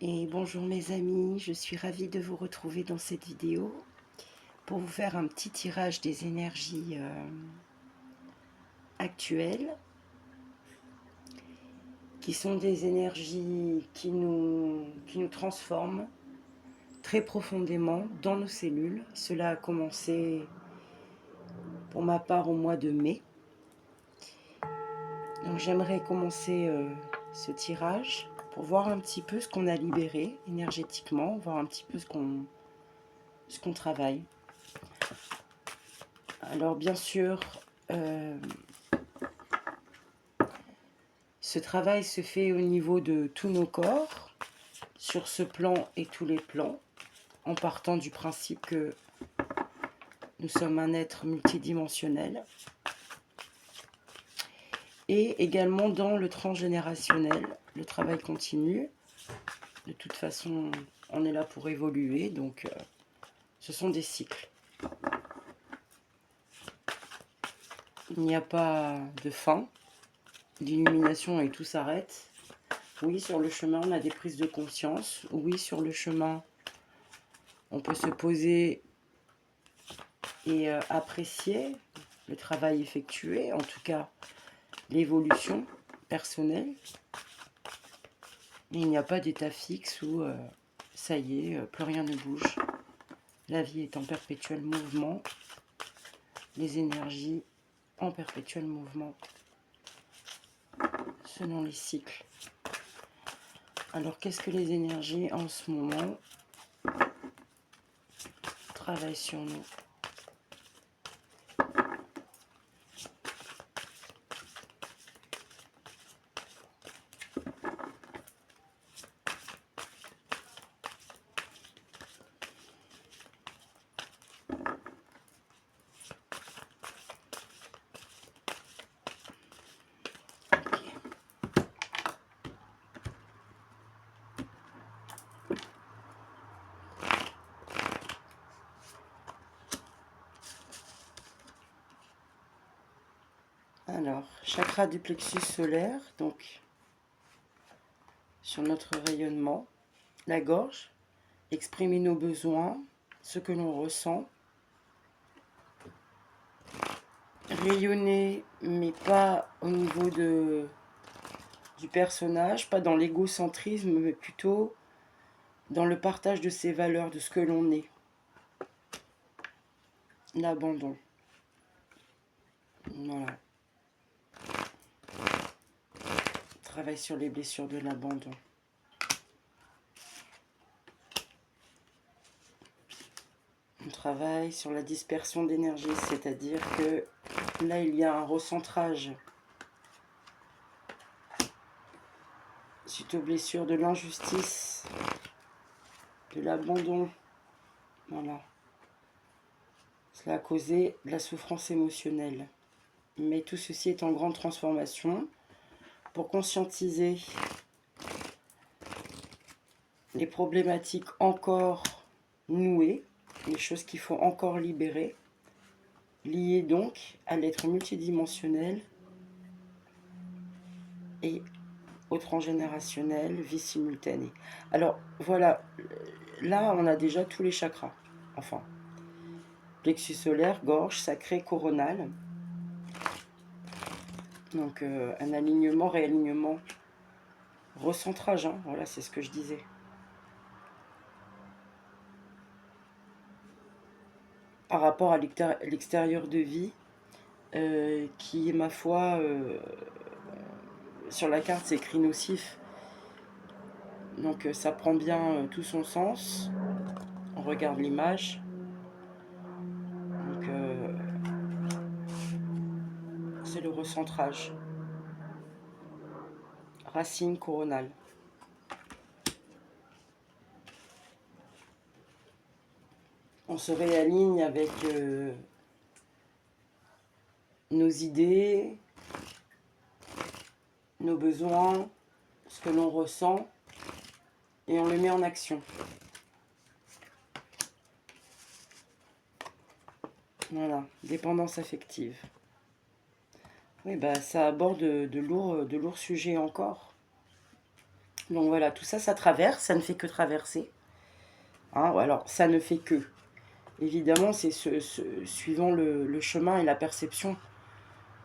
Et bonjour mes amis, je suis ravie de vous retrouver dans cette vidéo pour vous faire un petit tirage des énergies actuelles, qui sont des énergies qui nous transforment très profondément dans nos cellules. Cela a commencé pour ma part au mois de mai. Donc j'aimerais commencer ce tirage pour voir un petit peu ce qu'on a libéré énergétiquement, voir un petit peu ce qu'on travaille. Alors bien sûr, ce travail se fait au niveau de tous nos corps, sur ce plan et tous les plans, en partant du principe que nous sommes un être multidimensionnel. Et également dans le transgénérationnel, le travail continue. De toute façon, on est là pour évoluer, donc ce sont des cycles. Il n'y a pas de fin, d'illumination et tout s'arrête. Oui, sur le chemin, on a des prises de conscience. Oui, sur le chemin, on peut se poser et apprécier le travail effectué, en tout cas l'évolution personnelle. Mais il n'y a pas d'état fixe où ça y est, plus rien ne bouge. La vie est en perpétuel mouvement, les énergies en perpétuel mouvement, selon les cycles. Alors qu'est-ce que les énergies en ce moment travaillent sur nous? Alors, chakra du plexus solaire, donc sur notre rayonnement, la gorge, exprimer nos besoins, ce que l'on ressent, rayonner, mais pas au niveau du personnage, pas dans l'égocentrisme, mais plutôt dans le partage de ses valeurs, de ce que l'on est. L'abandon. Voilà. Travaille sur les blessures de l'abandon. On travaille sur la dispersion d'énergie, c'est-à-dire que là, il y a un recentrage suite aux blessures de l'injustice, de l'abandon. Voilà. Cela a causé de la souffrance émotionnelle. Mais tout ceci est en grande transformation pour conscientiser les problématiques encore nouées, les choses qu'il faut encore libérer, liées donc à l'être multidimensionnel et au transgénérationnel, vie simultanée. Alors voilà, là on a déjà tous les chakras, enfin, plexus solaire, gorge, sacré, coronal. Donc un alignement, réalignement, recentrage, hein, voilà, c'est ce que je disais. Par rapport à l'extérieur de vie, qui est ma foi, sur la carte c'est écrit nocif. Donc ça prend bien tout son sens. On regarde l'image. Donc c'est le recentrage. Racine coronale. On se réaligne avec nos idées, nos besoins, ce que l'on ressent, et on le met en action. Voilà, dépendance affective. Oui, bah ça aborde de lourds sujets encore. Donc voilà, tout ça, ça traverse, ça ne fait que traverser. Hein, alors, ça ne fait que. Évidemment, c'est suivant le chemin et la perception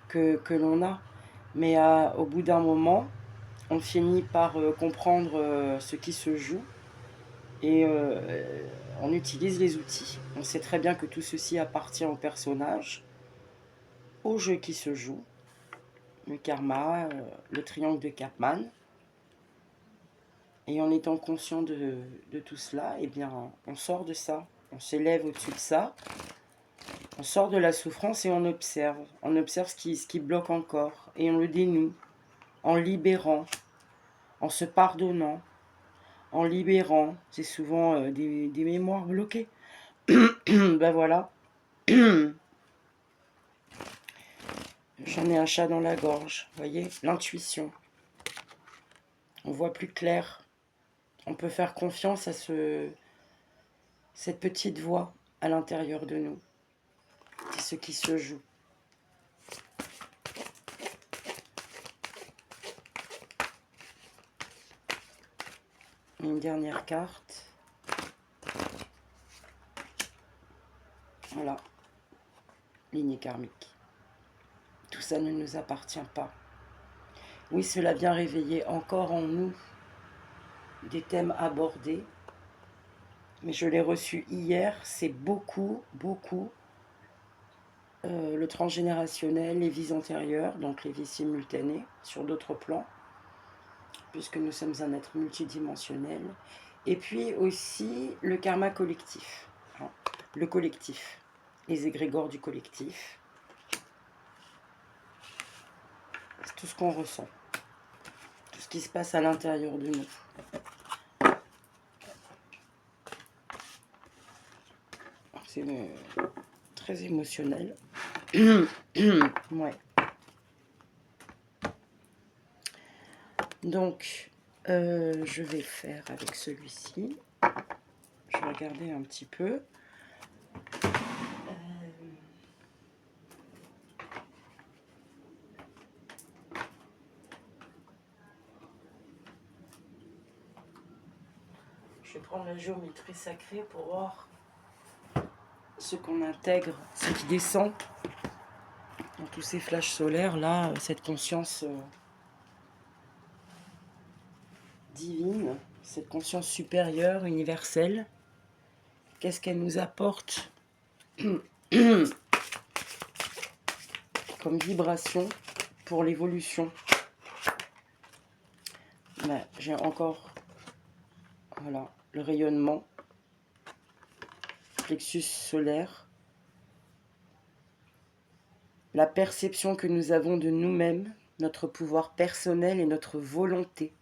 que l'on a. Mais au bout d'un moment, on finit par comprendre ce qui se joue et on utilise les outils. On sait très bien que tout ceci appartient au personnage, au jeu qui se joue, le karma, le triangle de Chapman. Et en étant conscient de tout cela, eh bien, on sort de ça, on s'élève au-dessus de ça, on sort de la souffrance et on observe. On observe ce qui bloque encore et on le dénoue en libérant, en se pardonnant, en libérant. C'est souvent des mémoires bloquées. Ben voilà. J'en ai un chat dans la gorge, vous voyez, l'intuition. On voit plus clair. On peut faire confiance à cette petite voix à l'intérieur de nous. C'est ce qui se joue. Une dernière carte. Voilà. Lignée karmique. Tout ça ne nous appartient pas. Oui, cela vient réveiller encore en nous des thèmes abordés. Mais je l'ai reçu hier. C'est beaucoup, beaucoup le transgénérationnel, les vies antérieures, donc les vies simultanées sur d'autres plans, puisque nous sommes un être multidimensionnel. Et puis aussi le karma collectif. Hein, le collectif. Les égrégores du collectif. C'est tout ce qu'on ressent. Tout ce qui se passe à l'intérieur de nous. C'est très émotionnel. Ouais. Donc, je vais faire avec celui-ci. Je vais regarder un petit peu. Je vais prendre la géométrie sacrée pour voir ce qu'on intègre, ce qui descend dans tous ces flashs solaires là, cette conscience divine, cette conscience supérieure, universelle. Qu'est-ce qu'elle nous apporte comme vibration pour l'évolution? Ben, j'ai encore voilà, le rayonnement, plexus solaire, la perception que nous avons de nous-mêmes, notre pouvoir personnel et notre volonté,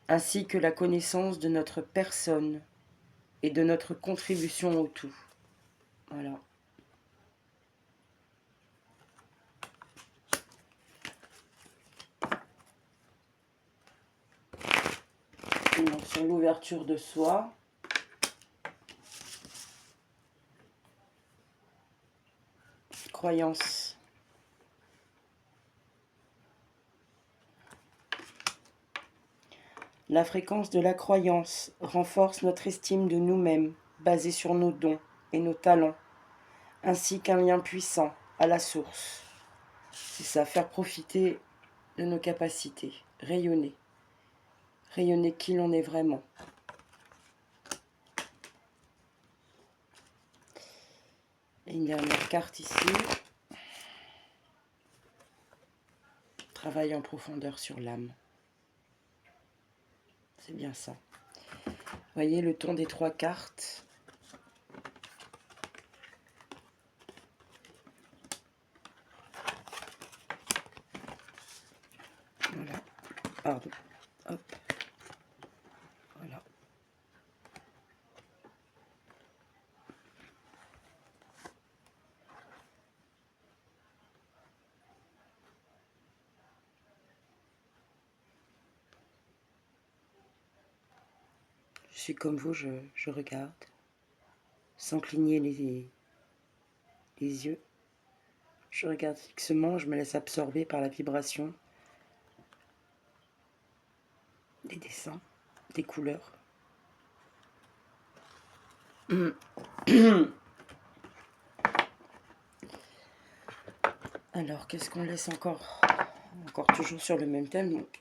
ainsi que la connaissance de notre personne et de notre contribution au tout. Voilà. Donc, sur l'ouverture de soi, croyance. La fréquence de la croyance renforce notre estime de nous-mêmes, basée sur nos dons et nos talents, ainsi qu'un lien puissant à la source. C'est ça, faire profiter de nos capacités, rayonner. Rayonner qui l'on est vraiment. Et une dernière carte ici. Travail en profondeur sur l'âme. C'est bien ça. Vous voyez le ton des 3 cartes. Voilà. Pardon. Hop. Voilà. Je suis comme vous, je regarde, sans cligner les yeux. Je regarde fixement, je me laisse absorber par la vibration. des dessins, des couleurs. Alors, qu'est-ce qu'on laisse encore? Encore toujours sur le même thème. Donc,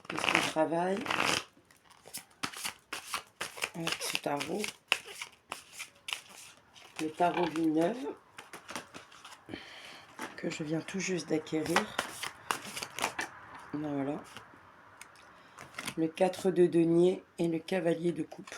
qu'est-ce qu'on travaille avec ce tarot? Le tarot Villeneuve, que je viens tout juste d'acquérir. Voilà. Le 4 de denier et le cavalier de coupe.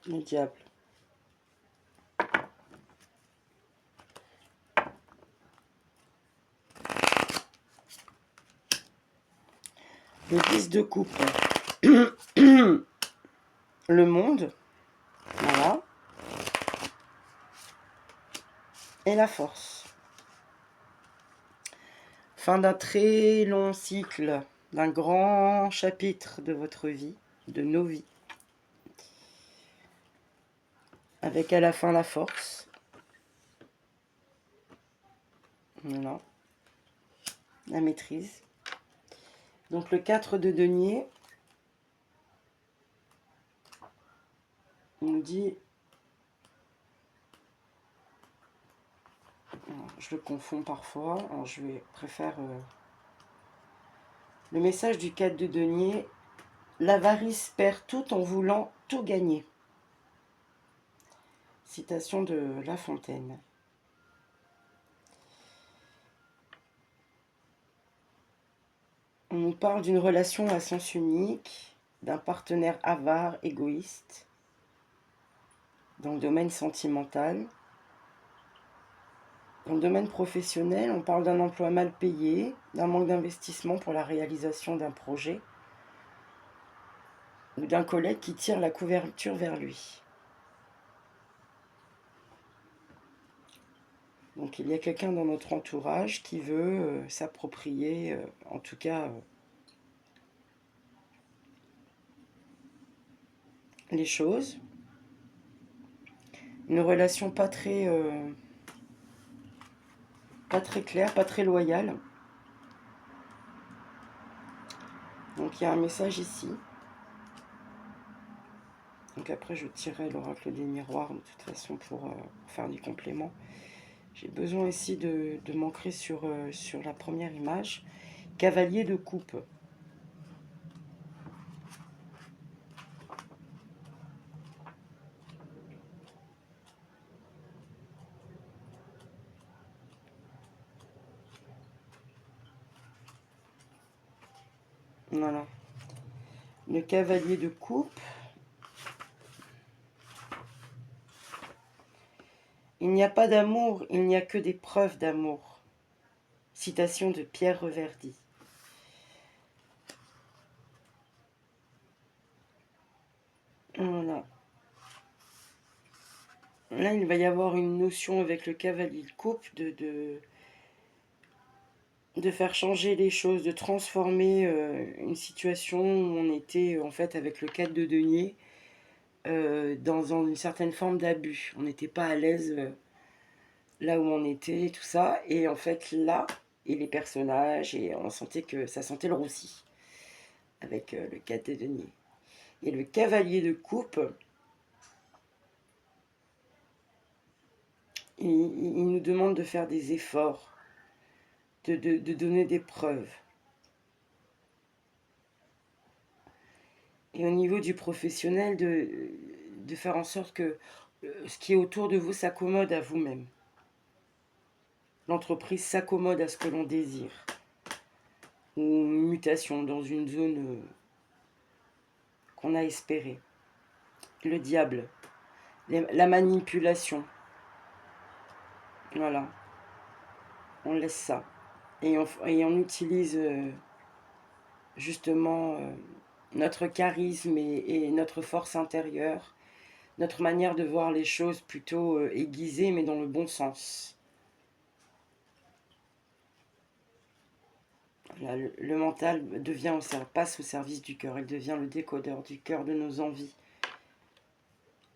Le diable. Le 10 de coupe. Le monde. Voilà. Et la force. Fin d'un très long cycle, d'un grand chapitre de votre vie, de nos vies. Avec à la fin la force. Voilà. La maîtrise. Donc le 4 de denier, on nous dit, je le confonds parfois, alors je préfère le message du 4 de denier: l'avarice perd tout en voulant tout gagner. Citation de La Fontaine. On nous parle d'une relation à sens unique, d'un partenaire avare, égoïste, dans le domaine sentimental. Dans le domaine professionnel, on parle d'un emploi mal payé, d'un manque d'investissement pour la réalisation d'un projet, ou d'un collègue qui tire la couverture vers lui. Donc il y a quelqu'un dans notre entourage qui veut s'approprier, en tout cas, les choses. Une relation pas très claire, pas très loyale. Donc il y a un message ici. Donc après je tirerai l'oracle des miroirs de toute façon pour faire du complément. J'ai besoin ici de m'ancrer sur la première image. Cavalier de coupe. Voilà. Le cavalier de coupe. Il n'y a pas d'amour, il n'y a que des preuves d'amour. Citation de Pierre Reverdy. Voilà. Là, il va y avoir une notion avec le cavalier de coupe de faire changer les choses, de transformer une situation où on était en fait avec le 4 de denier dans une certaine forme d'abus. On n'était pas à l'aise là où on était, tout ça. Et en fait là, et les personnages, et on sentait que ça sentait le roussi avec le 4 de denier. Et le cavalier de coupe, il nous demande de faire des efforts, de donner des preuves. Et au niveau du professionnel, de faire en sorte que ce qui est autour de vous s'accommode à vous-même. L'entreprise s'accommode à ce que l'on désire. Ou une mutation dans une zone qu'on a espérée. Le diable, la manipulation. Voilà. On laisse ça. Et on utilise justement notre charisme et notre force intérieure, notre manière de voir les choses plutôt aiguisée, mais dans le bon sens. Là, le mental devient passe au service du cœur. Il devient le décodeur du cœur de nos envies.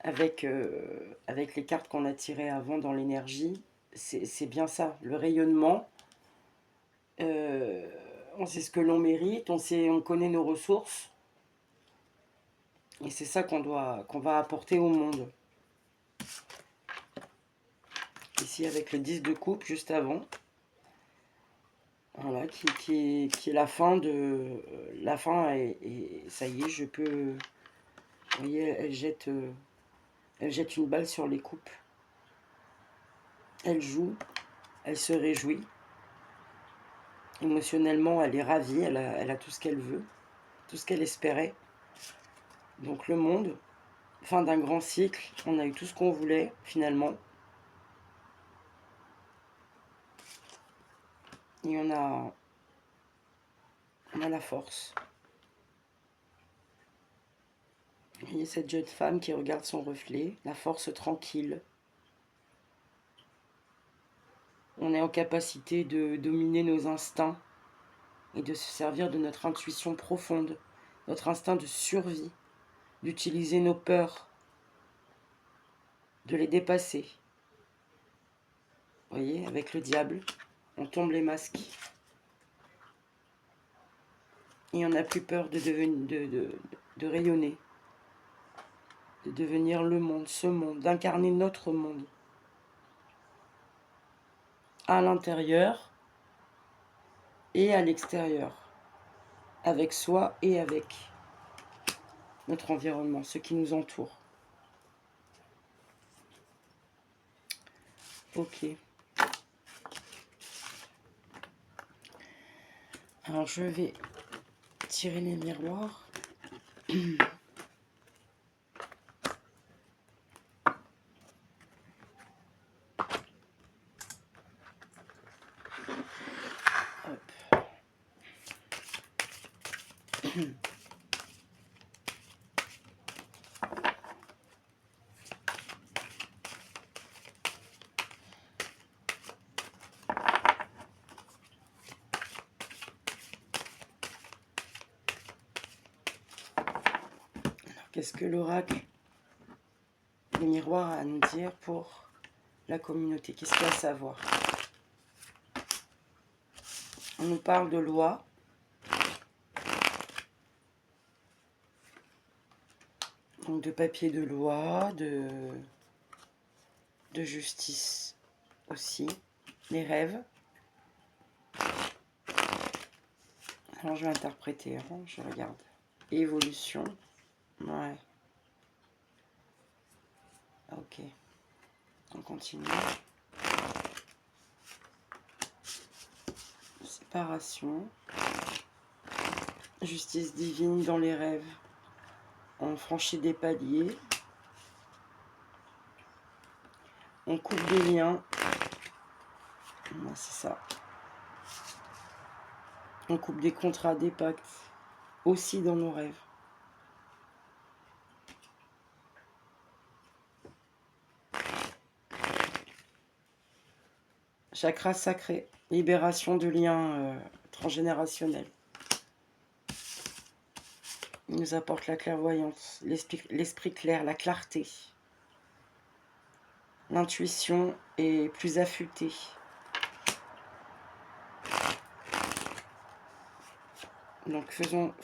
Avec les cartes qu'on a tirées avant dans l'énergie, c'est bien ça. Le rayonnement, on sait ce que l'on mérite, on connaît nos ressources. Et c'est ça qu'on va apporter au monde. Ici avec le 10 de coupe juste avant. Voilà, qui est la fin de... La fin et ça y est, je peux... Vous voyez, elle jette une balle sur les coupes. Elle joue, elle se réjouit. Émotionnellement, elle est ravie, elle a tout ce qu'elle veut, tout ce qu'elle espérait. Donc le monde, fin d'un grand cycle, on a eu tout ce qu'on voulait finalement. Et on a la force. Vous voyez cette jeune femme qui regarde son reflet, la force tranquille. On est en capacité de dominer nos instincts et de se servir de notre intuition profonde, notre instinct de survie, d'utiliser nos peurs, de les dépasser. Vous voyez, avec le diable, on tombe les masques. Et on n'a plus peur de rayonner, de devenir le monde, ce monde, d'incarner notre monde. À l'intérieur et à l'extérieur, avec soi et avec notre environnement, ce qui nous entoure. Ok. Alors je vais tirer les miroirs. Hop. Qu'est-ce que l'oracle, les miroirs, a à nous dire pour la communauté? Qu'est-ce qu'il y a à savoir? On nous parle de loi. Donc de papier de loi, de justice aussi. Les rêves. Alors je vais interpréter, hein, je regarde. Évolution. Ouais. Ok. On continue. Séparation. Justice divine dans les rêves. On franchit des paliers. On coupe des liens. Ouais, c'est ça. On coupe des contrats, des pactes. Aussi dans nos rêves. Chakra sacré. Libération de liens transgénérationnels. Il nous apporte la clairvoyance, l'esprit clair, la clarté. L'intuition est plus affûtée. Donc faisons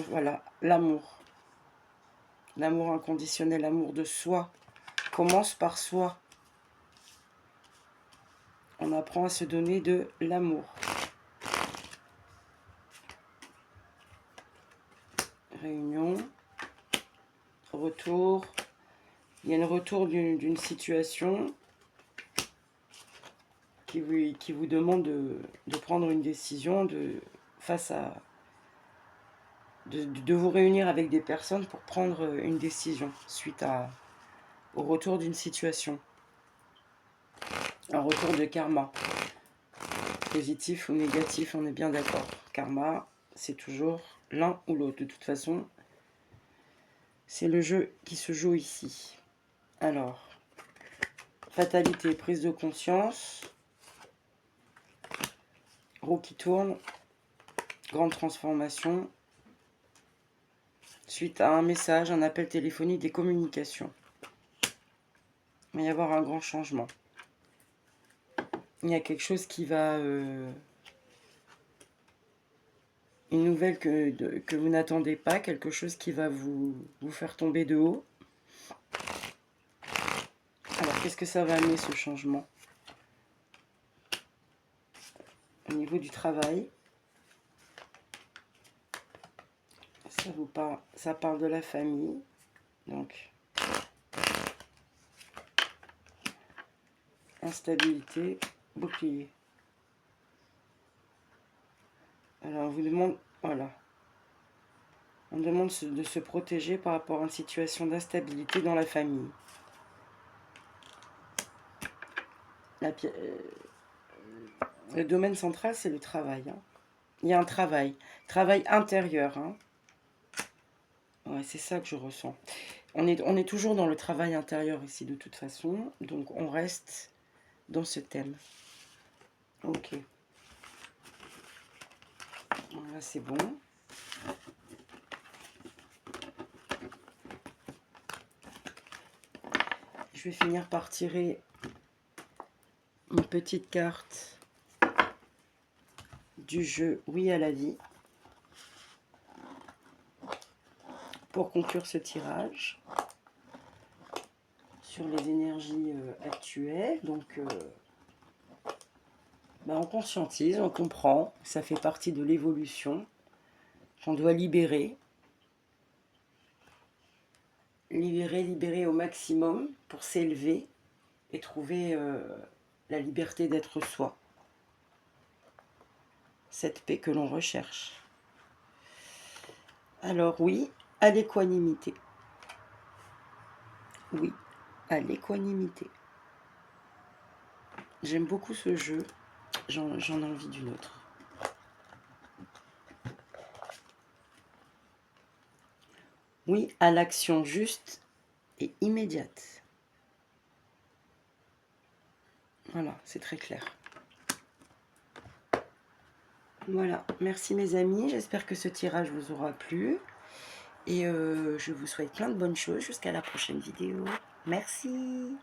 voilà, l'amour. L'amour inconditionnel, l'amour de soi. Commence par soi. On apprend à se donner de l'amour. Réunion. Retour. Il y a un retour d'une situation qui vous demande de prendre une décision face à... De vous réunir avec des personnes pour prendre une décision suite au retour d'une situation. Un retour de karma. Positif ou négatif, on est bien d'accord. Karma, c'est toujours l'un ou l'autre. De toute façon, c'est le jeu qui se joue ici. Alors, fatalité, prise de conscience. Roue qui tourne. grande transformation suite à un message, un appel téléphonique, des communications. Il va y avoir un grand changement. Il y a quelque chose qui va... une nouvelle que vous n'attendez pas, quelque chose qui va vous faire tomber de haut. Alors, qu'est-ce que ça va amener, ce changement? Au niveau du travail, ça parle de la famille. Donc, instabilité, bouclier. Alors, on vous demande, voilà. On demande de se protéger par rapport à une situation d'instabilité dans la famille. Le domaine central, c'est le travail. Hein. Il y a un travail intérieur. Hein. Ouais, c'est ça que je ressens. On est toujours dans le travail intérieur ici, de toute façon. Donc, on reste dans ce thème. Ok. Là, c'est bon. Je vais finir par tirer une petite carte du jeu Oui à la vie pour conclure ce tirage sur les énergies actuelles. Donc, on conscientise, on comprend, ça fait partie de l'évolution qu'on doit libérer. Libérer au maximum pour s'élever et trouver la liberté d'être soi. Cette paix que l'on recherche. Alors oui, à l'équanimité. Oui, à l'équanimité. J'aime beaucoup ce jeu. J'en ai envie d'une autre. Oui, à l'action juste et immédiate. Voilà, c'est très clair. Voilà, merci mes amis. J'espère que ce tirage vous aura plu. Et je vous souhaite plein de bonnes choses jusqu'à la prochaine vidéo. Merci.